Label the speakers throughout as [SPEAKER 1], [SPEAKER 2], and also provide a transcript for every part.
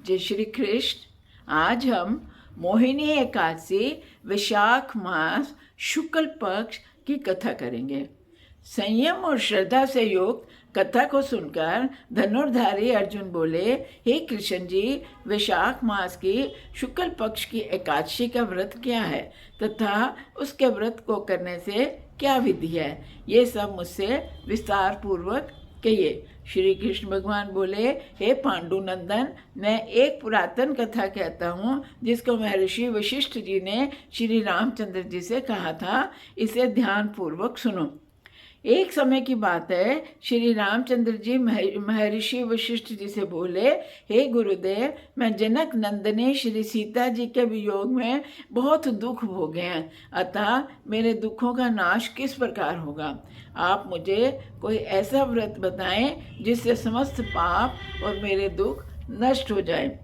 [SPEAKER 1] जय श्री कृष्ण। आज हम मोहिनी एकादशी वैशाख मास शुक्ल पक्ष की कथा करेंगे। संयम और श्रद्धा से युक्त कथा को सुनकर धनुर्धारी अर्जुन बोले, हे कृष्ण जी, वैशाख मास की शुक्ल पक्ष की एकादशी का व्रत क्या है तथा उसके व्रत को करने से क्या विधि है, ये सब मुझसे विस्तार पूर्वक कहिए। श्री कृष्ण भगवान बोले, हे पांडुनंदन, मैं एक पुरातन कथा कहता हूँ जिसको महर्षि वशिष्ठ जी ने श्री रामचंद्र जी से कहा था। इसे ध्यान पूर्वक सुनो। एक समय की बात है, श्री रामचंद्र जी महर्षि वशिष्ठ जी से बोले, हे गुरुदेव, मैं जनक नंदनी श्री सीता जी के वियोग में बहुत दुख भोगे हैं, अतः मेरे दुखों का नाश किस प्रकार होगा। आप मुझे कोई ऐसा व्रत बताएं जिससे समस्त पाप और मेरे दुख नष्ट हो जाए।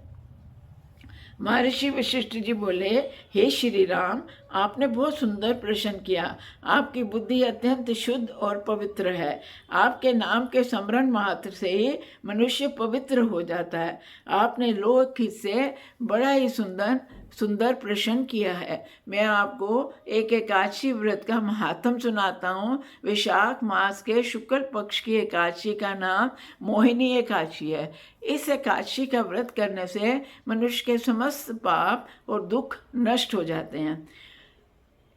[SPEAKER 1] महर्षि वशिष्ठ जी बोले, हे श्री राम, आपने बहुत सुंदर प्रश्न किया। आपकी बुद्धि अत्यंत शुद्ध और पवित्र है। आपके नाम के स्मरण मात्र से ही मनुष्य पवित्र हो जाता है। आपने लोकहित से बड़ा ही सुंदर प्रश्न किया है। मैं आपको एक एकादशी व्रत का महात्म सुनाता हूँ। वैशाख मास के शुक्ल पक्ष की एकादशी का नाम मोहिनी एकादशी है। इस एकादशी का व्रत करने से मनुष्य के समस्त पाप और दुख नष्ट हो जाते हैं।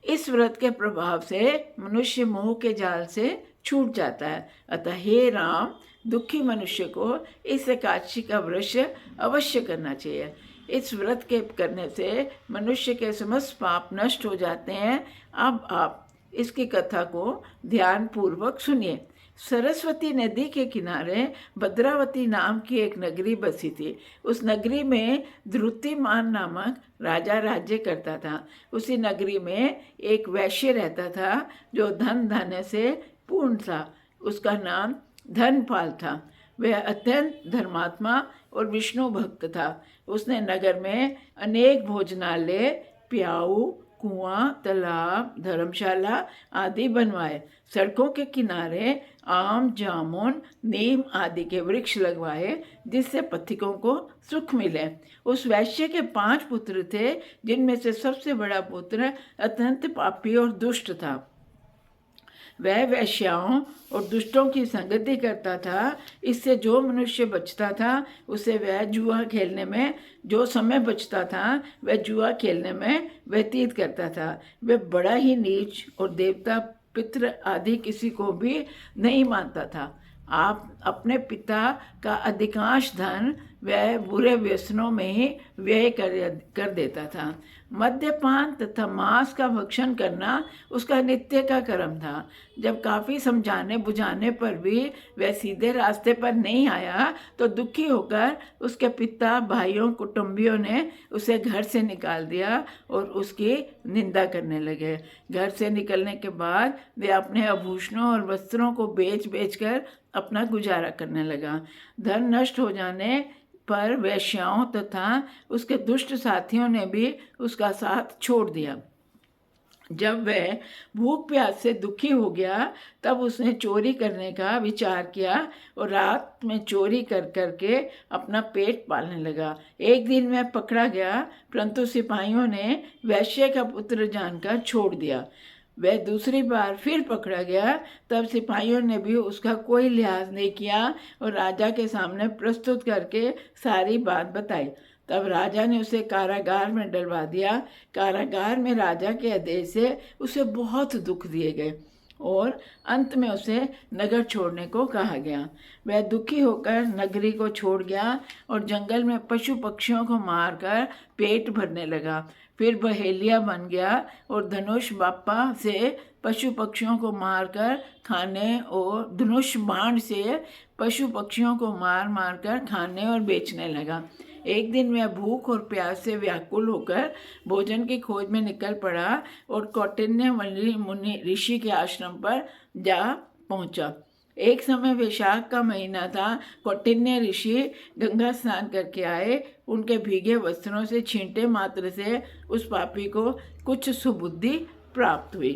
[SPEAKER 1] इस व्रत के प्रभाव से मनुष्य मोह के जाल से छूट जाता है। अतः हे राम, दुखी मनुष्य को इस एकादशी का व्रत अवश्य करना चाहिए। इस व्रत के करने से मनुष्य के समस्त पाप नष्ट हो जाते हैं। अब आप इसकी कथा को ध्यान पूर्वक सुनिए। सरस्वती नदी के किनारे भद्रावती नाम की एक नगरी बसी थी। उस नगरी में द्रुतिमान नामक राजा राज्य करता था। उसी नगरी में एक वैश्य रहता था जो धन धान्य से पूर्ण था। उसका नाम धनपाल था। वह अत्यंत धर्मात्मा और विष्णु भक्त था। उसने नगर में अनेक भोजनालय, प्याऊ, कुआं, तालाब, धर्मशाला आदि बनवाए। सड़कों के किनारे आम, जामुन, नीम आदि के वृक्ष लगवाए जिससे पथिकों को सुख मिले। उस वैश्य के 5 पुत्र थे, जिनमें से सबसे बड़ा पुत्र अत्यंत पापी और दुष्ट था। वह वैश्याओं और दुष्टों की संगति करता था। इससे जो मनुष्य बचता था उसे वह जुआ खेलने में, जो समय बचता था वह जुआ खेलने में व्यतीत करता था। वह बड़ा ही नीच और देवता, पितृ आदि किसी को भी नहीं मानता था। आप अपने पिता का अधिकांश धन वह बुरे व्यसनों में ही व्यय कर देता था। मद्यपान तथा मांस का भक्षण करना उसका नित्य का कर्म था। जब काफ़ी समझाने बुझाने पर भी वह सीधे रास्ते पर नहीं आया तो दुखी होकर उसके पिता, भाइयों, कुटुंबियों ने उसे घर से निकाल दिया और उसकी निंदा करने लगे। घर से निकलने के बाद वे अपने आभूषणों और वस्त्रों को बेच कर अपना गुजारा करने लगा। धन नष्ट हो जाने पर वेश्याओं तथा उसके दुष्ट साथियों ने भी उसका साथ छोड़ दिया। जब वह भूख प्यास से दुखी हो गया तब उसने चोरी करने का विचार किया और रात में चोरी करके अपना पेट पालने लगा। एक दिन वह पकड़ा गया, परंतु सिपाहियों ने वैश्य का पुत्र जानकर छोड़ दिया। वह दूसरी बार फिर पकड़ा गया, तब सिपाहियों ने भी उसका कोई लिहाज नहीं किया और राजा के सामने प्रस्तुत करके सारी बात बताई। तब राजा ने उसे कारागार में डलवा दिया। कारागार में राजा के आदेश से उसे बहुत दुख दिए गए और अंत में उसे नगर छोड़ने को कहा गया। वह दुखी होकर नगरी को छोड़ गया और जंगल में पशु पक्षियों को मारकर पेट भरने लगा। फिर बहेलिया बन गया और धनुष बाप्पा से पशु पक्षियों को मारकर खाने और धनुष बाण से पशु पक्षियों को मार कर खाने और बेचने लगा। एक दिन वह भूख और प्यास से व्याकुल होकर भोजन की खोज में निकल पड़ा और कौटिन्य मुनि ऋषि के आश्रम पर जा पहुंचा। एक समय वैशाख का महीना था। कौटिन्य ऋषि गंगा स्नान करके आए। उनके भीगे वस्त्रों से छींटे मात्र से उस पापी को कुछ सुबुद्धि प्राप्त हुई।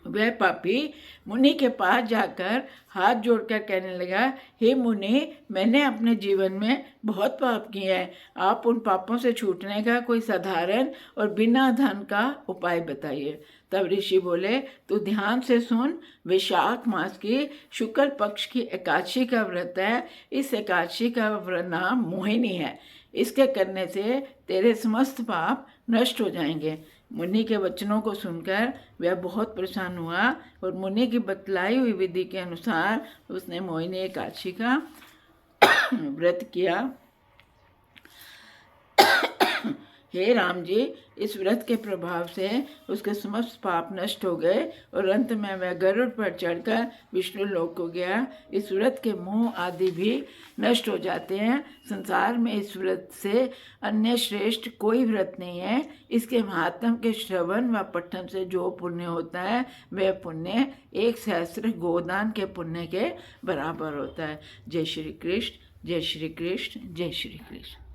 [SPEAKER 1] वह पापी मुनि के पास जाकर हाथ जोड़कर कहने लगा, हे मुनि, मैंने अपने जीवन में बहुत पाप किए हैं। आप उन पापों से छूटने का कोई साधारण और बिना धन का उपाय बताइए। तब ऋषि बोले, तू ध्यान से सुन, वैशाख मास की शुक्ल पक्ष की एकादशी का व्रत है। इस एकादशी का व्रत नाम मोहिनी है। इसके करने से तेरे समस्त पाप नष्ट हो जाएंगे। मुनि के वचनों को सुनकर वह बहुत प्रसन्न हुआ और मुनि की बतलाई हुई विधि के अनुसार उसने मोहिनी एकादशी का व्रत किया। हे राम जी, इस व्रत के प्रभाव से उसके समस्त पाप नष्ट हो गए और अंत में वह गरुड़ पर चढ़कर विष्णु लोक को गया। इस व्रत के मोह आदि भी नष्ट हो जाते हैं। संसार में इस व्रत से अन्य श्रेष्ठ कोई व्रत नहीं है। इसके महात्म के श्रवण व पठन से जो पुण्य होता है वह पुण्य 1,000 गोदान के पुण्य के बराबर होता है। जय श्री कृष्ण, जय श्री कृष्ण, जय श्री कृष्ण।